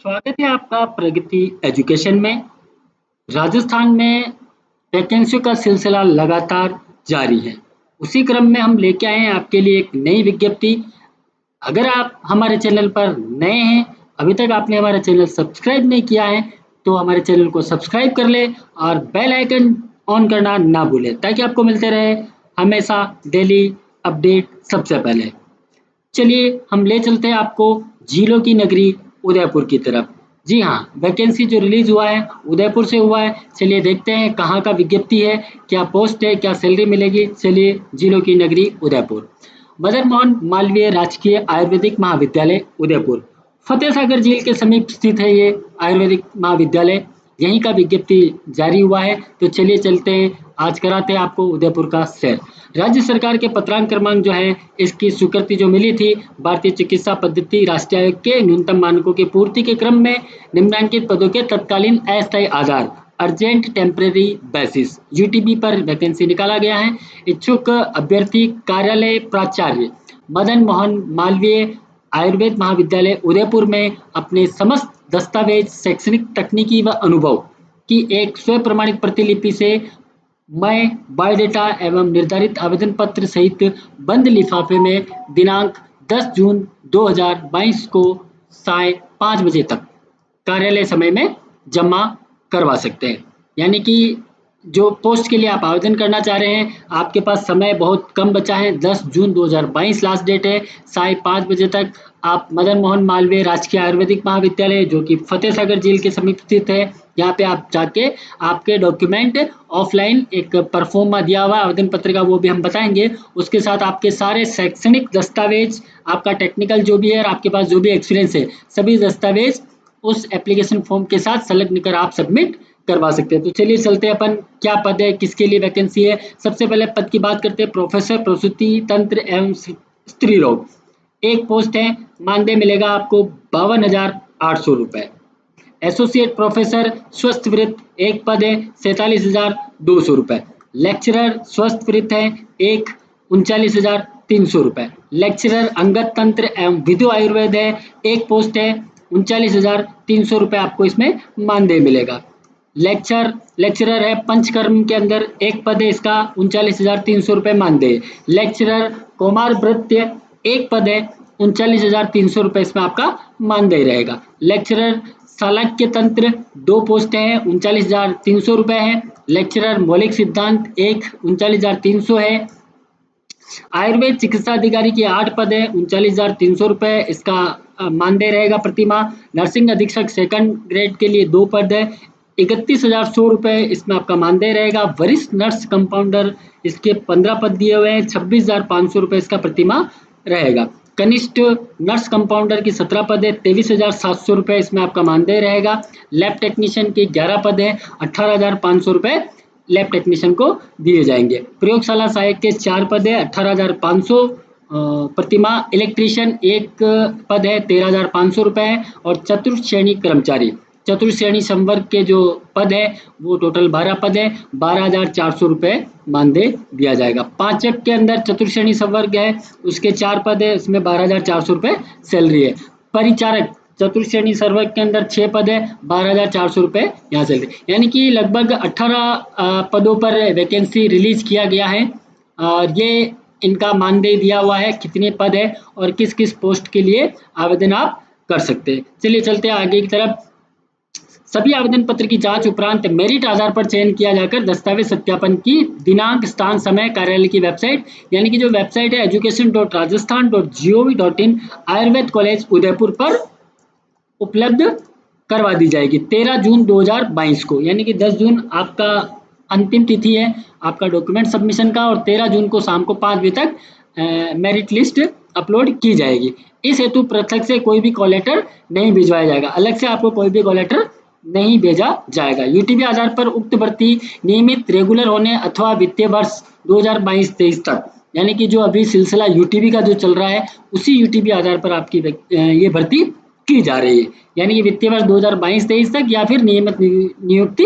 स्वागत है आपका प्रगति एजुकेशन में। राजस्थान में वैकेंसियों का सिलसिला लगातार जारी है। उसी क्रम में हम लेके आए हैं आपके लिए एक नई विज्ञप्ति। अगर आप हमारे चैनल पर नए हैं, अभी तक आपने हमारा चैनल सब्सक्राइब नहीं किया है, तो हमारे चैनल को सब्सक्राइब कर ले और बेल आइकन ऑन करना ना भूलें ताकि आपको मिलते रहे हमेशा डेली अपडेट सबसे पहले। चलिए हम ले चलते हैं आपको झीलों की नगरी उदयपुर की तरफ। जी हाँ, वैकेंसी जो रिलीज हुआ है उदयपुर से हुआ है। चलिए देखते हैं कहाँ का विज्ञप्ति है, क्या पोस्ट है, क्या सैलरी मिलेगी। चलिए, झीलों की नगरी उदयपुर। मदन मोहन मालवीय राजकीय आयुर्वेदिक महाविद्यालय उदयपुर, फतेह सागर झील के समीप स्थित है ये आयुर्वेदिक महाविद्यालय। यहीं का विज्ञप्ति जारी हुआ है। तो चलिए चलते हैं, आज कराते हैं आपको उदयपुर का सैर। राज्य सरकार के पत्रांक क्रमांक जो है, इसकी स्वीकृति जो मिली थी भारतीय चिकित्सा पद्धति राष्ट्रीय आयोग के न्यूनतम मानकों की पूर्ति के क्रम में निम्नलिखित पदों के तत्कालीन अस्थायी आधार अर्जेंट टेम्परेरी बेसिस यूटीबी पर वैकेंसी निकाला गया है। इच्छुक अभ्यर्थी कार्यालय प्राचार्य मदन मोहन मालवीय आयुर्वेद महाविद्यालय उदयपुर में अपने समस्त दस्तावेज, शैक्षणिक, तकनीकी व अनुभव की एक स्व प्रमाणित प्रतिलिपि से मैं बायोडेटा एवं निर्धारित आवेदन पत्र सहित बंद लिफाफे में दिनांक 10 जून 2022 को साय 5 बजे तक कार्यालय समय में जमा करवा सकते हैं। यानी कि जो पोस्ट के लिए आप आवेदन करना चाह रहे हैं, आपके पास समय बहुत कम बचा है। 10 जून 2022 लास्ट डेट है। साय 5 बजे तक आप मदन मोहन मालवीय राजकीय आयुर्वेदिक महाविद्यालय, जो कि फतेह सागर झील के समीप स्थित है, यहाँ पे आप जाके आपके डॉक्यूमेंट ऑफलाइन एक परफॉर्मा दिया हुआ आवेदन पत्र का, वो भी हम बताएंगे। उसके साथ आपके सारे शैक्षणिक दस्तावेज, आपका टेक्निकल जो भी है और आपके पास जो भी एक्सपीरियंस है, सभी दस्तावेज उस एप्लीकेशन फॉर्म के साथ संलग्न कर आप सबमिट करवा सकते हैं। तो चलिए चलते हैं अपन, क्या पद है, किसके लिए वैकेंसी है। सबसे पहले पद की बात करते हैं। प्रोफेसर प्रसूति तंत्र एवं स्त्री रोग, एक पोस्ट है। मानदेय मिलेगा आपको 52,800 रुपए। एसोसिएट प्रोफेसर स्वस्थ वृत्त, एक पद है, 47,200 रुपए। लेक्चरर स्वस्थ वृत्त है, एक, 39,300 रुपए। लेक्चरर अंगत तंत्र एवं विधु आयुर्वेद है, एक पोस्ट है, 39,300 रुपए आपको इसमें मानदेय मिलेगा। लेक्चरर है पंचकर्म के अंदर, एक पद है, इसका 39,300 रुपए मानदेय। लेक्चरर कौमार वृत्य, एक पद है, 39,300 रुपए इसमें आपका मानदेय रहेगा। लेक्चरर चाणक्य तंत्र, दो पोस्ट हैं, 39,300 रुपए है। लेक्चरर मौलिक सिद्धांत, एक, 39,300 है। आयुर्वेद चिकित्सा अधिकारी की 8 पद है, 39,300 रुपए इसका मानदेय रहेगा प्रति माह। नर्सिंग अधीक्षक सेकंड ग्रेड के लिए 2 पद है, 31,100 रुपए इसमें आपका मानदेय रहेगा। वरिष्ठ नर्स कंपाउंडर, इसके 15 पद दिए हुए हैं, 26,500 रुपए इसका प्रति माह रहेगा। कनिष्ठ नर्स कंपाउंडर की 17 पद है, 23,700 रुपए इसमें आपका मानदेय रहेगा। लैब टेक्नीशियन की 11 पद है, 18,500 रुपए लैब टेक्नीशियन को दिए जाएंगे। प्रयोगशाला सहायक के 4 पद है, 18,500 प्रतिमा। इलेक्ट्रीशियन एक पद है, 13,500 रुपए है। और चतुर्थ श्रेणी कर्मचारी, चतुर्थ श्रेणी संवर्ग के जो पद है वो टोटल 12 पद है, 12,400 रुपए मानदेय दिया जाएगा। पांचक के अंदर चतुर्थ श्रेणी संवर्ग है, उसके 4 पद है, उसमें 12,400 रुपए सैलरी है। परिचारक चतुर्थ श्रेणी संवर्ग के अंदर 6 पद है, 12,400 रुपए यहाँ सैलरी। यानी कि लगभग 18 पदों पर वैकेंसी रिलीज किया गया है और ये इनका मानदेय दिया हुआ है, कितने पद है और किस किस पोस्ट के लिए आवेदन आप कर सकते हैं। चलिए चलते हैं आगे की तरफ। सभी आवेदन पत्र की जांच उपरांत मेरिट आधार पर चयन किया जाकर दस्तावेज सत्यापन की दिनांक, स्थान, समय, कार्यालय की वेबसाइट, यानी कि जो वेबसाइट है education.rajasthan.gov.in आयुर्वेद कॉलेज उदयपुर पर उपलब्ध करवा दी जाएगी 13 जून 2022 को। यानी कि 10 जून आपका अंतिम तिथि है आपका डॉक्यूमेंट सबमिशन का, और 13 जून को शाम को 5 बजे तक मेरिट लिस्ट अपलोड की जाएगी। इस हेतु पृथक से कोई भी कॉल लेटर नहीं भिजवाया जाएगा, अलग से आपको कोई भी कॉल लेटर नहीं भेजा जाएगा। यूटीबी आधार पर उक्त भर्ती नियमित रेगुलर होने अथवा वित्तीय वर्ष 2022-23 तक, यानी कि जो अभी सिलसिला यूटीबी का जो चल रहा है उसी यूटीबी आधार पर आपकी ये भर्ती की जा रही है। यानी कि वित्तीय वर्ष 2022-23 तक या फिर नियमित नियुक्ति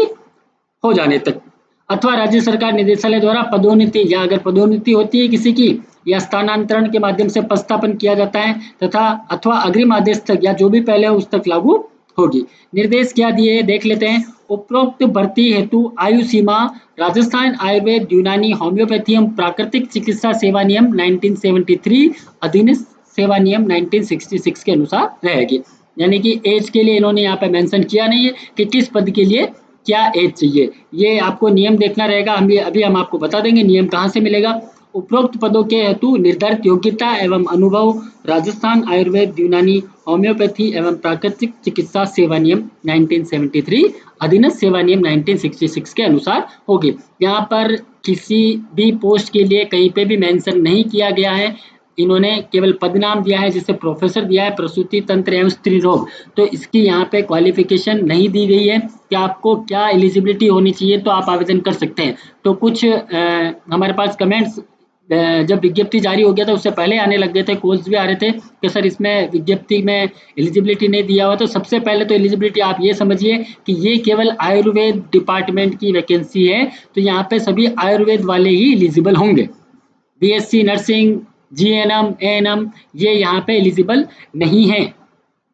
हो जाने तक, अथवा राज्य सरकार निदेशालय द्वारा पदोन्नति, या अगर पदोन्नति होती है किसी की या स्थानांतरण के माध्यम से पदस्थापन किया जाता है तथा अथवा अग्रिम आदेश तक या जो भी पहले हो उस तक लागू होगी। निर्देश क्या दिए देख लेते हैं। उपरोक्त भर्ती हेतु आयु सीमा राजस्थान आयुर्वेद यूनानी होम्योपैथी एवं प्राकृतिक चिकित्सा सेवा नियम 1973 अधीन सेवा नियम 1966 के अनुसार रहेगी। यानी कि एज के लिए इन्होंने यहाँ पे मेंशन किया नहीं है कि किस पद के लिए क्या एज चाहिए, ये आपको नियम देखना रहेगा। अभी हम आपको बता देंगे नियम कहाँ से मिलेगा। उपरोक्त पदों के हेतु निर्धारित योग्यता एवं अनुभव राजस्थान आयुर्वेद यूनानी होम्योपैथी एवं प्राकृतिक चिकित्सा सेवा नियम 1973 अधीनस्थ सेवा नियम 1966 के अनुसार होगी। यहाँ पर किसी भी पोस्ट के लिए कहीं पे भी मेंशन नहीं किया गया है, इन्होंने केवल पद नाम दिया है, जिसे प्रोफेसर दिया है प्रसूति तंत्र एवं स्त्री रोग। तो इसकी यहाँ पे क्वालिफिकेशन नहीं दी गई है कि आपको क्या एलिजिबिलिटी होनी चाहिए तो आप आवेदन कर सकते हैं। तो कुछ हमारे पास कमेंट्स जब विज्ञप्ति जारी हो गया था उससे पहले आने लग गए थे, कॉल्स भी आ रहे थे कि सर इसमें विज्ञप्ति में एलिजिबिलिटी नहीं दिया हुआ। तो सबसे पहले तो एलिजिबिलिटी आप ये समझिए कि ये केवल आयुर्वेद डिपार्टमेंट की वैकेंसी है, तो यहाँ पे सभी आयुर्वेद वाले ही एलिजिबल होंगे। बीएससी नर्सिंग, जीएनएम, एएनएम ये यहाँ पे एलिजिबल नहीं है,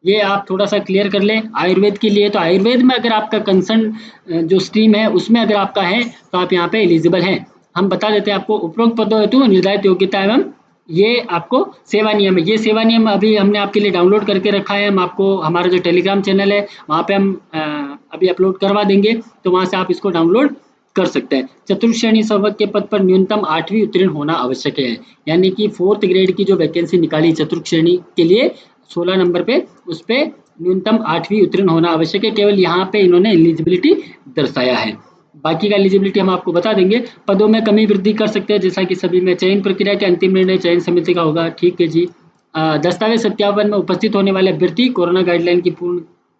ये आप थोड़ा सा क्लियर कर लें। आयुर्वेद के लिए तो आयुर्वेद में अगर आपका कंसर्न जो स्ट्रीम है उसमें अगर आपका है तो आप यहाँ पे एलिजिबल हैं। हम बता देते हैं आपको। उपरोक्त पदों हेतु निर्धारित योग्यता एवं ये आपको सेवा नियम है, ये सेवा नियम अभी हमने आपके लिए डाउनलोड करके रखा है। हम आपको हमारा जो टेलीग्राम चैनल है वहाँ पे हम अभी अपलोड करवा देंगे, तो वहाँ से आप इसको डाउनलोड कर सकते हैं। चतुर्थ श्रेणी सेवक के पद पर न्यूनतम 8वीं उत्तीर्ण होना आवश्यक है, यानी कि 4th ग्रेड की जो वैकेंसी निकाली चतुर्थ श्रेणी के लिए 16 नंबर पे, उस पे न्यूनतम 8वीं उत्तीर्ण होना आवश्यक है। केवल यहाँ पे इन्होंने एलिजिबिलिटी दर्शाया है, बाकी का एलिजिबिलिटी हम आपको बता देंगे। पदों में कमी वृद्धि कर सकते हैं जैसा कि सभी में। चयन प्रक्रिया के अंतिम निर्णय चयन समिति का होगा, ठीक है जी। दस्तावेज सत्यापन में उपस्थित होने वाले अभ्यर्थी कोरोना गाइडलाइन की पूर्ण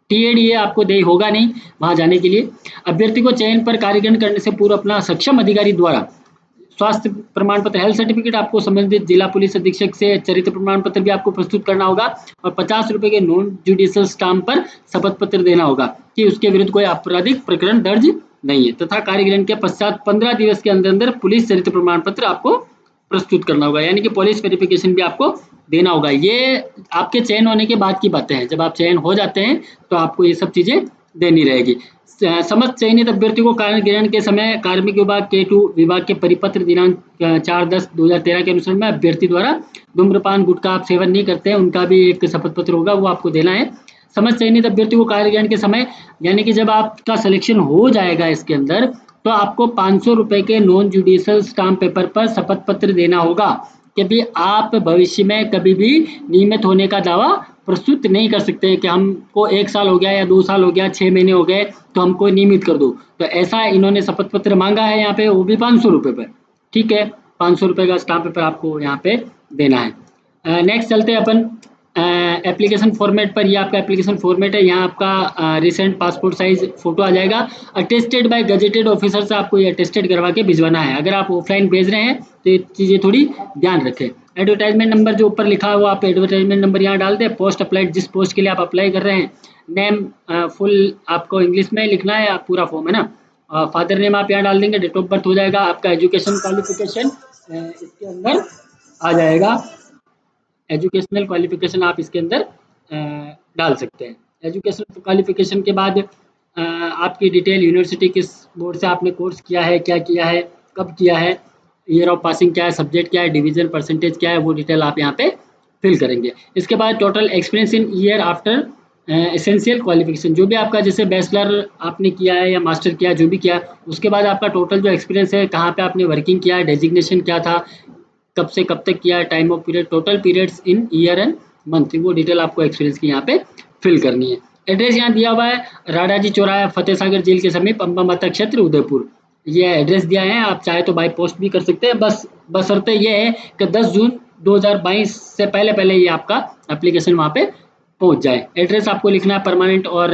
टीएडीए आपको दे होगा नहीं वहां जाने के लिए। अभ्यर्थी को चयन पर कार्यग्रहण करने से पूर्व अपना सक्षम अधिकारी द्वारा स्वास्थ्य प्रमाण पत्र, हेल्थ सर्टिफिकेट आपको संबंधित जिला पुलिस अधीक्षक से चरित्र प्रमाण पत्र भी आपको प्रस्तुत करना होगा, और 50 रुपए के नॉन जुडिशियल स्टाम्प पर शपथ पत्र देना होगा कि उसके विरुद्ध कोई आपराधिक प्रकरण दर्ज नहीं है, तथा कार्यग्रहण के पश्चात 15 दिवस के अंदर अंदर पुलिस चरित्र प्रमाण पत्र आपको प्रस्तुत करना होगा, यानी कि पुलिस वेरिफिकेशन भी आपको देना होगा। ये आपके चयन होने के बाद की बातें हैं, जब आप चयन हो जाते हैं तो आपको ये सब चीजें देनी रहेगी। समस्त चयनित अभ्यर्थी को कार्य ग्रहण के समय कार्मिक विभाग K2 विभाग के परिपत्र दिनांक 4/10/2013 के अनुसार में अभ्यर्थी द्वारा धूम्रपान गुटखा आप सेवन नहीं करते हैं उनका भी एक शपथ पत्र होगा, वो आपको देना है। समस्त चयनित अभ्यर्थी को कार्य ग्रहण के समय, यानी कि जब आपका सिलेक्शन हो जाएगा इसके अंदर, तो आपको 500 रुपए के नॉन जुडिशियल स्टाम्प पेपर पर शपथ पत्र देना होगा कि भी आप भविष्य में कभी भी नियमित होने का दावा प्रस्तुत नहीं कर सकते कि हमको 1 साल हो गया या 2 साल हो गया, 6 महीने हो गए तो हमको नियमित कर दो। तो ऐसा इन्होंने शपथ पत्र मांगा है यहाँ पे, वो भी 500 रुपए पर, ठीक है। 500 रुपए का स्टाम्प पेपर आपको यहाँ पे देना है। नेक्स्ट चलते हैं अपन एप्लीकेशन फॉर्मेट पर। ये आपका एप्लीकेशन फॉर्मेट है, यहाँ आपका रिसेंट पासपोर्ट साइज फोटो आ जाएगा। अटेस्टेड बाय गजेटेड ऑफिसर से आपको ये अटेस्टेड करवा के भिजवाना है। अगर आप ऑफलाइन भेज रहे हैं तो ये चीज़ें थोड़ी ध्यान रखें। एडवर्टाइजमेंट नंबर जो ऊपर लिखा है वो आप एडवर्टाइजमेंट नंबर यहाँ डाल दें। पोस्ट अप्लाइड, जिस पोस्ट के लिए आप अप्लाई कर रहे हैं, नेम फुल आपको इंग्लिश में लिखना है, आप पूरा फॉर्म है ना। फादर नेम आप यहाँ डाल देंगे, डेट ऑफ बर्थ हो जाएगा, आपका एजुकेशन क्वालिफिकेशन इसके अंदर आ जाएगा। एजुकेशनल क्वालिफिकेशन आप इसके अंदर डाल सकते हैं। एजुकेशनल क्वालिफिकेशन के बाद आपकी डिटेल, यूनिवर्सिटी किस बोर्ड से आपने कोर्स किया है, क्या किया है, कब किया है, ईयर ऑफ पासिंग क्या है, सब्जेक्ट क्या है, डिवीजन परसेंटेज क्या है, वो डिटेल आप यहाँ पे फिल करेंगे। इसके बाद total experience in year after essential qualification, जो भी आपका जैसे बैचलर आपने किया है या मास्टर किया है, जो भी किया है, उसके बाद आपका टोटल जो एक्सपीरियंस है, कहाँ पे आपने वर्किंग किया है, डेजिग्नेशन क्या था, कब से कब तक किया है, time of period, total periods in year and month, वो डिटेल आपको एक्सपीरियंस की यहाँ पे फिल करनी है। एड्रेस यहाँ दिया हुआ है, राडा जी चौराहा, फतेह सागर जेल के समीप, अम्बा माता क्षेत्र, उदयपुर, ये एड्रेस दिया है। आप चाहे तो बाय पोस्ट भी कर सकते हैं, बस बशर्ते ये है कि 10 जून 2022 से पहले पहले ये आपका एप्लीकेशन वहाँ पे पहुँच जाए। एड्रेस आपको लिखना है परमानेंट, और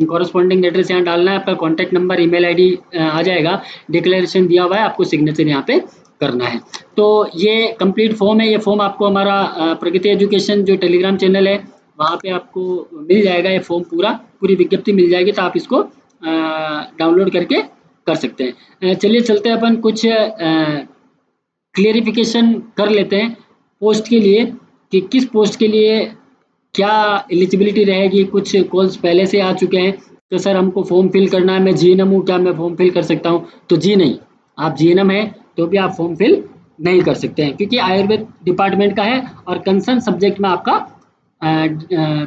कॉरेस्पॉन्डिंग एड्रेस यहाँ डालना है, आपका कॉन्टैक्ट नंबर, ईमेल आईडी आ जाएगा। डिक्लेरेशन दिया हुआ है, आपको सिग्नेचर यहाँ पे करना है। तो ये कंप्लीट फॉर्म है, ये फॉर्म आपको हमारा प्रगति एजुकेशन जो टेलीग्राम चैनल है वहाँ पे आपको मिल जाएगा। ये फॉर्म पूरी विज्ञप्ति मिल जाएगी, तो आप इसको डाउनलोड करके कर सकते हैं। चलिए चलते हैं अपन कुछ क्लियरिफिकेशन कर लेते हैं पोस्ट के लिए, कि किस पोस्ट के लिए क्या एलिजिबिलिटी रहेगी, कुछ कॉल्स पहले से आ चुके हैं तो सर हमको फॉर्म फिल करना है, मैं जीएनएम हूँ, क्या मैं फॉर्म फिल कर सकता हूँ? तो जी नहीं, आप जीएनएम हैं तो भी आप फॉर्म फिल नहीं कर सकते हैं, क्योंकि आयुर्वेद डिपार्टमेंट का है और कंसर्न सब्जेक्ट में आपका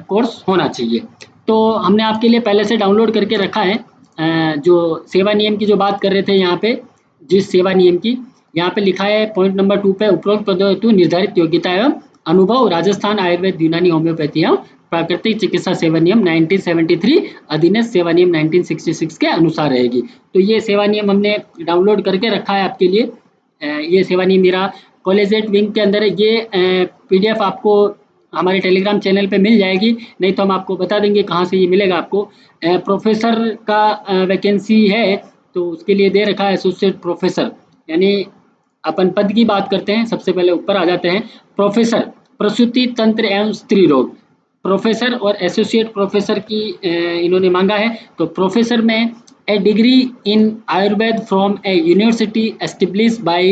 कोर्स होना चाहिए। तो हमने आपके लिए पहले से डाउनलोड करके रखा है जो सेवा नियम की जो बात कर रहे थे यहाँ पे, जिस सेवा नियम की, यहाँ पे लिखा है पॉइंट नंबर 2 पे, उपरोक्त पदों हेतु निर्धारित योग्यता एवं अनुभव राजस्थान आयुर्वेद यूनानी होम्योपैथी एवं प्राकृतिक चिकित्सा सेवा नियम 1973 अधीनस्थ सेवा नियम 1966 के अनुसार रहेगी। तो ये सेवा नियम हमने डाउनलोड करके रखा है आपके लिए। ये सेवा नियम मेरा कॉलेजेट विंग के अंदर है। ये पीडीएफ आपको हमारे टेलीग्राम चैनल पे मिल जाएगी, नहीं तो हम आपको बता देंगे कहाँ से ये मिलेगा आपको। प्रोफेसर का वैकेंसी है तो उसके लिए दे रखा है एसोसिएट प्रोफेसर, यानी अपन पद की बात करते हैं, सबसे पहले ऊपर आ जाते हैं प्रोफेसर प्रसूति तंत्र एवं स्त्री रोग। प्रोफेसर और एसोसिएट प्रोफेसर की इन्होंने मांगा है। तो प्रोफेसर में a degree in Ayurveda from a university established by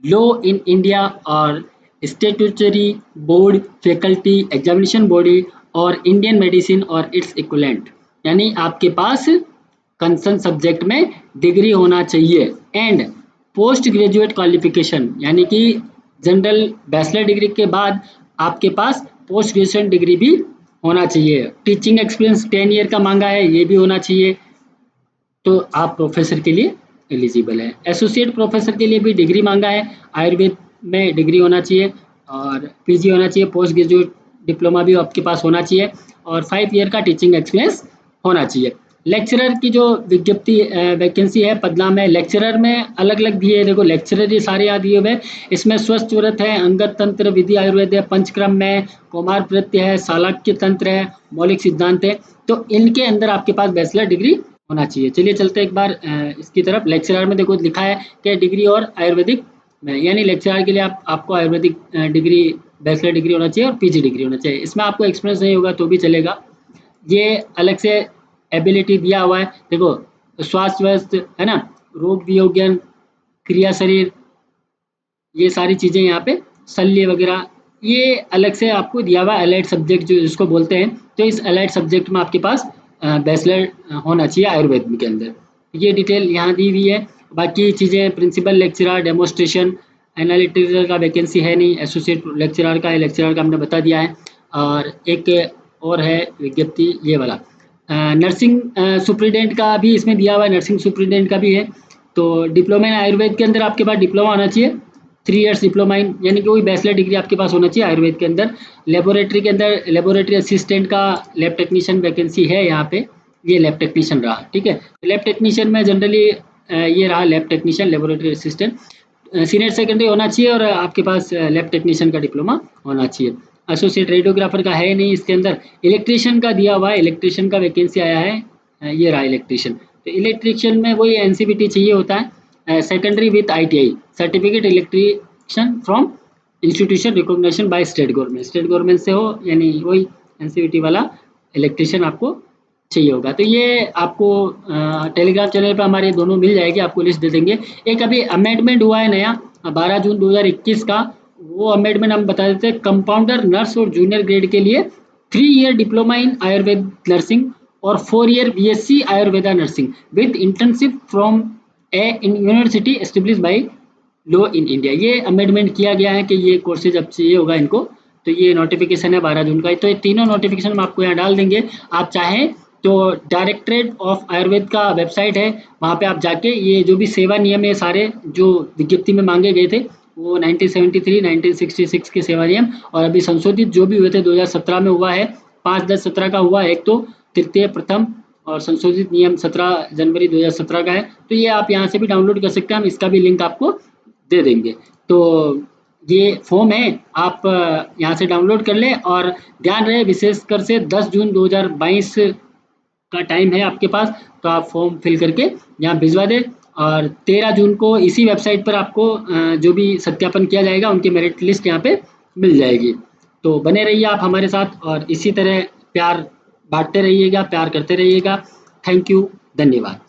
law in India और statutory board faculty examination body और इंडियन मेडिसिन और इट्स इक्विवेलेंट, यानी आपके पास कंसर्न सब्जेक्ट में डिग्री होना चाहिए। एंड पोस्ट ग्रेजुएट क्वालिफिकेशन, यानी कि जनरल बैचलर डिग्री के बाद आपके पास पोस्ट ग्रेजुएशन डिग्री भी होना चाहिए। टीचिंग एक्सपीरियंस 10 ईयर का मांगा है, ये भी होना चाहिए। तो आप प्रोफेसर के लिए एलिजिबल है। एसोसिएट प्रोफेसर के लिए भी डिग्री मांगा है, आयुर्वेद में डिग्री होना चाहिए और पीजी होना चाहिए, पोस्ट ग्रेजुएट डिप्लोमा भी आपके पास होना चाहिए और 5 ईयर का टीचिंग एक्सपीरियंस होना चाहिए। लेक्चरर की जो विज्ञप्ति वैकेंसी है पदनाम है, लेक्चरर में अलग अलग दिए है, देखो लेक्चरर ये सारे यहाँ दिए हुए। इसमें स्वस्थ व्रत है, अंगत तंत्र विधि आयुर्वेद है, पंचक्रम में कौमार प्रत्य है, शालाक्य तंत्र है, मौलिक सिद्धांत है। तो इनके अंदर आपके पास बैचलर डिग्री होना चाहिए। चलिए चलते एक बार इसकी तरफ। लेक्चरर में देखो लिखा है कि डिग्री और आयुर्वेदिक में, यानी लेक्चरर के लिए आपको आयुर्वेदिक डिग्री बैचलर डिग्री होना चाहिए और पीजी डिग्री होना चाहिए। इसमें आपको एक्सपीरियंस नहीं होगा तो भी चलेगा, ये अलग से एबिलिटी दिया हुआ है। देखो स्वास्थ्य व्यवस्थ है ना, रोग वियोजन, क्रिया शरीर, ये सारी चीज़ें यहाँ पे शल्य वगैरह, ये अलग से आपको दिया हुआ अलाइड सब्जेक्ट जो जिसको बोलते हैं। तो इस अलाइड सब्जेक्ट में आपके पास बैचलर होना चाहिए आयुर्वेद के अंदर, ये डिटेल यहाँ दी हुई है। बाकी चीज़ें प्रिंसिपल लेक्चरर, डेमोस्ट्रेशन, एनालिटिकल का वैकेंसी है नहीं, एसोसिएट लेक्चरर का है, लेक्चरर का हमने बता दिया है। और एक और है विज्ञप्ति ये वाला, नर्सिंग सुप्रिटेंडेंट का भी इसमें दिया हुआ है, नर्सिंग सुप्रिटेंडेंट का भी है। तो डिप्लोमा इन आयुर्वेद के अंदर आपके पास डिप्लोमा होना चाहिए, 3 इयर्स डिप्लोमा इन, यानी कि वही बैचलर डिग्री आपके पास होना चाहिए आयुर्वेद के अंदर। लेबोरेटरी के अंदर लेबोरेटरी असिस्टेंट का लैब टेक्नीशियन वैकेंसी है यहाँ पे, ये लैब टेक्नीशियन रहा, ठीक है। लैब टेक्नीशियन में जनरली ये रहा lab technician, laboratory assistant, senior secondary होना चाहिए और आपके पास लैब टेक्नीशियन का डिप्लोमा होना चाहिए। एसोसिएट रेडियोग्राफर का है नहीं इसके अंदर। इलेक्ट्रीशियन का दिया हुआ है, इलेक्ट्रीशियन का वैकेंसी आया है, ये रहा इलेक्ट्रीशियन। तो इलेक्ट्रीशियन में वही एनसीबीटी चाहिए होता है, secondary with ITI certificate electrician from institution recognition by state government, state government से हो, यानी वही एनसीबीटी वाला इलेक्ट्रीशियन आपको चाहिए होगा। तो ये आपको टेलीग्राम चैनल पर हमारे दोनों मिल जाएगी, आपको लिस्ट दे देंगे। एक अभी अमेंडमेंट हुआ है नया 12 जून 2021 का, वो अमेंडमेंट हम बता देते हैं। कंपाउंडर नर्स और जूनियर ग्रेड के लिए 3 year diploma in Ayurveda nursing और 4 year BSc Ayurveda nursing with internship from a university establish by law in India, ये अमेंडमेंट किया गया है कि ये कोर्सेज अब चाहिए होगा इनको। तो ये नोटिफिकेशन है 12 जून का। तो ये तीनों नोटिफिकेशन हम आपको यहाँ डाल देंगे। आप चाहें तो डायरेक्टरेट ऑफ आयुर्वेद का वेबसाइट है, वहाँ पे आप जाके ये जो भी सेवा नियम है सारे जो विज्ञप्ति में मांगे गए थे, वो 1973 1966 के सेवा नियम और अभी संशोधित जो भी हुए थे 2017 में हुआ है, 5/10/17 का हुआ है एक, तो तृतीय प्रथम और संशोधित नियम 17 जनवरी 2017 का है। तो ये आप यहाँ से भी डाउनलोड कर सकते हैं, हम इसका भी लिंक आपको दे देंगे। तो ये फॉर्म है, आप यहाँ से डाउनलोड कर लें और ध्यान रहे विशेषकर से 10 जून 2022 का टाइम है आपके पास, तो आप फॉर्म फिल करके यहाँ भिजवा दें और 13 जून को इसी वेबसाइट पर आपको जो भी सत्यापन किया जाएगा उनकी मेरिट लिस्ट यहाँ पे मिल जाएगी। तो बने रहिए आप हमारे साथ और इसी तरह प्यार बांटते रहिएगा, प्यार करते रहिएगा। थैंक यू, धन्यवाद।